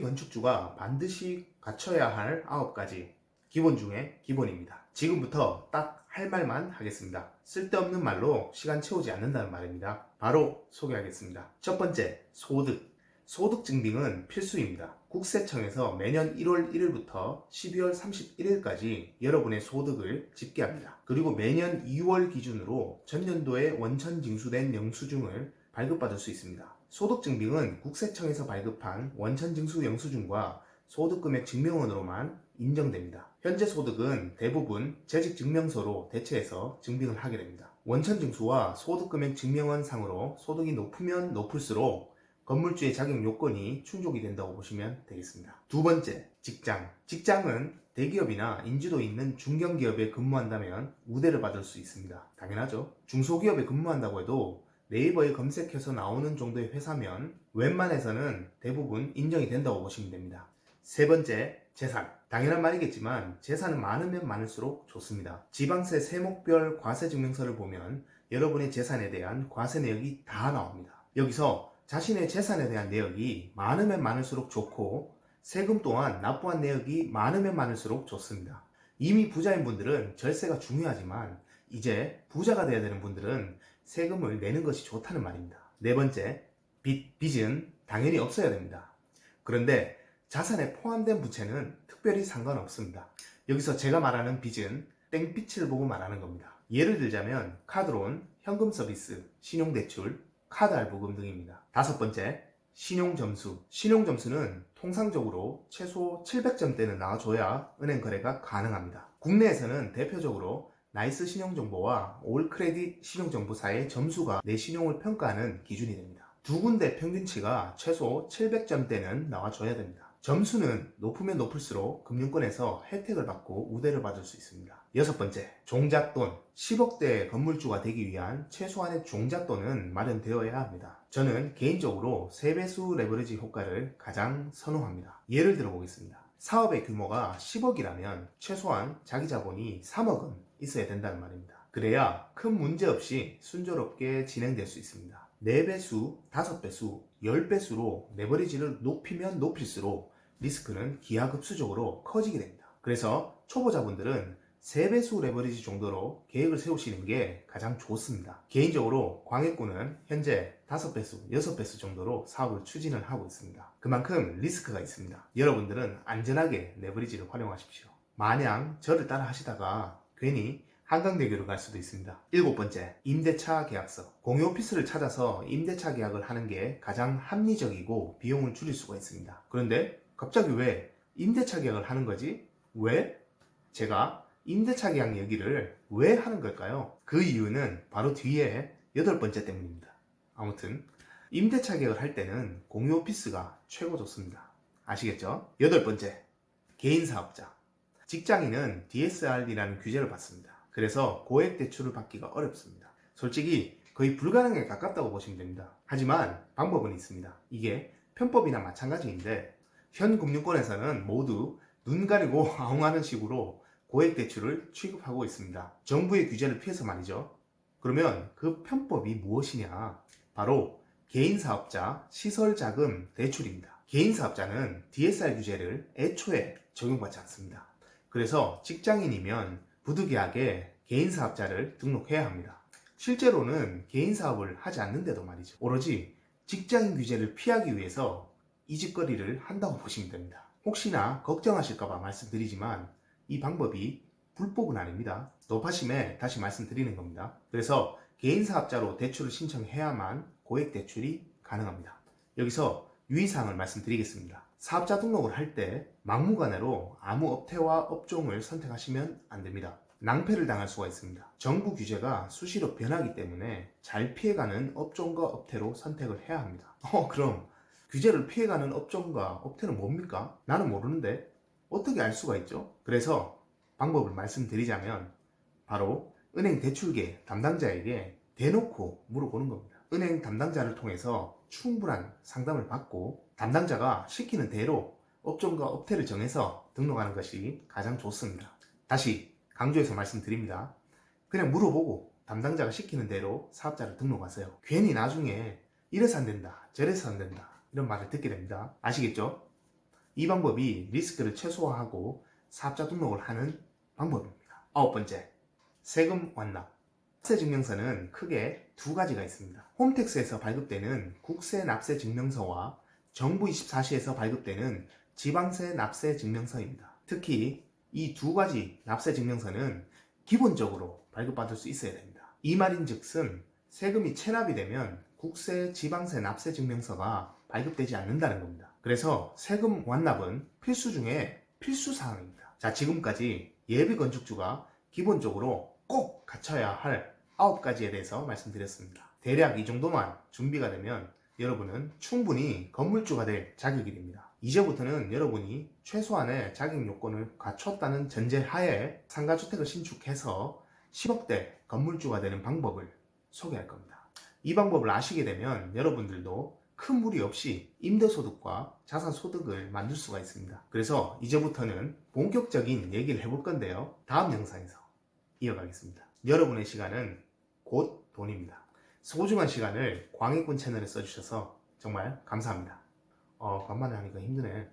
건축주가 반드시 갖춰야 할 9가지 기본 중에 기본입니다. 지금부터 딱 할 말만 하겠습니다. 쓸데없는 말로 시간 채우지 않는다는 말입니다. 바로 소개하겠습니다. 첫 번째, 소득. 소득 증빙은 필수입니다. 국세청에서 매년 1월 1일부터 12월 31일까지 여러분의 소득을 집계합니다. 그리고 매년 2월 기준으로 전년도에 원천 징수된 영수증을 발급받을 수 있습니다. 소득증빙은 국세청에서 발급한 원천징수 영수증과 소득금액 증명원으로만 인정됩니다. 현재 소득은 대부분 재직증명서로 대체해서 증빙을 하게 됩니다. 원천징수와 소득금액 증명원 상으로 소득이 높으면 높을수록 건물주의 자격 요건이 충족이 된다고 보시면 되겠습니다. 두 번째, 직장. 직장은 대기업이나 인지도 있는 중견기업에 근무한다면 우대를 받을 수 있습니다. 당연하죠. 중소기업에 근무한다고 해도 네이버에 검색해서 나오는 정도의 회사면 웬만해서는 대부분 인정이 된다고 보시면 됩니다. 세 번째, 재산. 당연한 말이겠지만 재산은 많으면 많을수록 좋습니다. 지방세 세목별 과세증명서를 보면 여러분의 재산에 대한 과세 내역이 다 나옵니다. 여기서 자신의 재산에 대한 내역이 많으면 많을수록 좋고 세금 또한 납부한 내역이 많으면 많을수록 좋습니다. 이미 부자인 분들은 절세가 중요하지만 이제 부자가 돼야 되는 분들은 세금을 내는 것이 좋다는 말입니다. 네 번째, 빚은 당연히 없어야 됩니다. 그런데 자산에 포함된 부채는 특별히 상관없습니다. 여기서 제가 말하는 빚은 땡빛을 보고 말하는 겁니다. 예를 들자면 카드론, 현금 서비스, 신용대출, 카드 할부금 등입니다. 다섯 번째, 신용점수. 신용점수는 통상적으로 최소 700점대는 나와줘야 은행 거래가 가능합니다. 국내에서는 대표적으로 나이스 신용정보와 올크레딧 신용정보사의 점수가 내 신용을 평가하는 기준이 됩니다. 두 군데 평균치가 최소 700점대는 나와줘야 됩니다. 점수는 높으면 높을수록 금융권에서 혜택을 받고 우대를 받을 수 있습니다. 여섯 번째, 종잣돈. 10억대 건물주가 되기 위한 최소한의 종잣돈은 마련되어야 합니다. 저는 개인적으로 3배수 레버리지 효과를 가장 선호합니다. 예를 들어 보겠습니다. 사업의 규모가 10억이라면 최소한 자기 자본이 3억은 있어야 된다는 말입니다. 그래야 큰 문제 없이 순조롭게 진행될 수 있습니다. 4배수, 5배수, 10배수로 레버리지를 높이면 높일수록 리스크는 기하급수적으로 커지게 됩니다. 그래서 초보자분들은 3배수 레버리지 정도로 계획을 세우시는 게 가장 좋습니다. 개인적으로 광해꾼은 현재 5배수, 6배수 정도로 사업을 추진을 하고 있습니다. 그만큼 리스크가 있습니다. 여러분들은 안전하게 레버리지를 활용하십시오. 마냥 저를 따라 하시다가 괜히 한강대교를 갈 수도 있습니다. 일곱 번째, 임대차 계약서. 공유 오피스를 찾아서 임대차 계약을 하는 게 가장 합리적이고 비용을 줄일 수가 있습니다. 그런데 갑자기 왜 임대차 계약을 하는 거지? 왜? 제가 임대차 계약 얘기를 왜 하는 걸까요? 그 이유는 바로 뒤에 8번째 때문입니다. 아무튼 임대차 계약을 할 때는 공유 오피스가 최고 좋습니다. 아시겠죠? 8번째, 개인 사업자. 직장인은 DSR이라는 규제를 받습니다. 그래서 고액 대출을 받기가 어렵습니다. 솔직히 거의 불가능에 가깝다고 보시면 됩니다. 하지만 방법은 있습니다. 이게 편법이나 마찬가지인데 현 금융권에서는 모두 눈 가리고 아웅하는 식으로 고액 대출을 취급하고 있습니다. 정부의 규제를 피해서 말이죠. 그러면 그 편법이 무엇이냐? 바로 개인사업자 시설자금 대출입니다. 개인사업자는 DSR 규제를 애초에 적용받지 않습니다. 그래서 직장인이면 부득이하게 개인사업자를 등록해야 합니다. 실제로는 개인사업을 하지 않는데도 말이죠. 오로지 직장인 규제를 피하기 위해서 이 짓거리를 한다고 보시면 됩니다. 혹시나 걱정하실까봐 말씀드리지만 이 방법이 불법은 아닙니다. 높아심에 다시 말씀드리는 겁니다. 그래서 개인사업자로 대출을 신청해야만 고액 대출이 가능합니다. 여기서 유의사항을 말씀드리겠습니다. 사업자 등록을 할 때 막무가내로 아무 업태와 업종을 선택하시면 안 됩니다. 낭패를 당할 수가 있습니다. 정부 규제가 수시로 변하기 때문에 잘 피해가는 업종과 업태로 선택을 해야 합니다. 그럼 규제를 피해가는 업종과 업태는 뭡니까? 나는 모르는데 어떻게 알 수가 있죠? 그래서 방법을 말씀드리자면 바로 은행 대출계 담당자에게 대놓고 물어보는 겁니다. 은행 담당자를 통해서 충분한 상담을 받고 담당자가 시키는 대로 업종과 업태를 정해서 등록하는 것이 가장 좋습니다. 다시 강조해서 말씀드립니다. 그냥 물어보고 담당자가 시키는 대로 사업자를 등록하세요. 괜히 나중에 이래서 안 된다, 저래서 안 된다 이런 말을 듣게 됩니다. 아시겠죠? 이 방법이 리스크를 최소화하고 사업자 등록을 하는 방법입니다. 9번째, 세금 완납. 납세 증명서는 크게 두 가지가 있습니다. 홈택스에서 발급되는 국세 납세 증명서와 정부24시에서 발급되는 지방세 납세 증명서입니다. 특히 이 두 가지 납세 증명서는 기본적으로 발급받을 수 있어야 됩니다. 이 말인즉슨 세금이 체납이 되면 국세 지방세 납세 증명서가 발급되지 않는다는 겁니다. 그래서 세금 완납은 필수 중에 필수 사항입니다. 자, 지금까지 예비 건축주가 기본적으로 꼭 갖춰야 할 9가지에 대해서 말씀드렸습니다. 대략 이 정도만 준비가 되면 여러분은 충분히 건물주가 될 자격이 됩니다. 이제부터는 여러분이 최소한의 자격 요건을 갖췄다는 전제하에 상가주택을 신축해서 10억대 건물주가 되는 방법을 소개할 겁니다. 이 방법을 아시게 되면 여러분들도 큰 무리 없이 임대소득과 자산소득을 만들 수가 있습니다. 그래서 이제부터는 본격적인 얘기를 해볼 건데요. 다음 영상에서 이어가겠습니다. 여러분의 시간은 곧 돈입니다. 소중한 시간을 광해꾼 채널에 써주셔서 정말 감사합니다. 간만에 하니까 힘드네.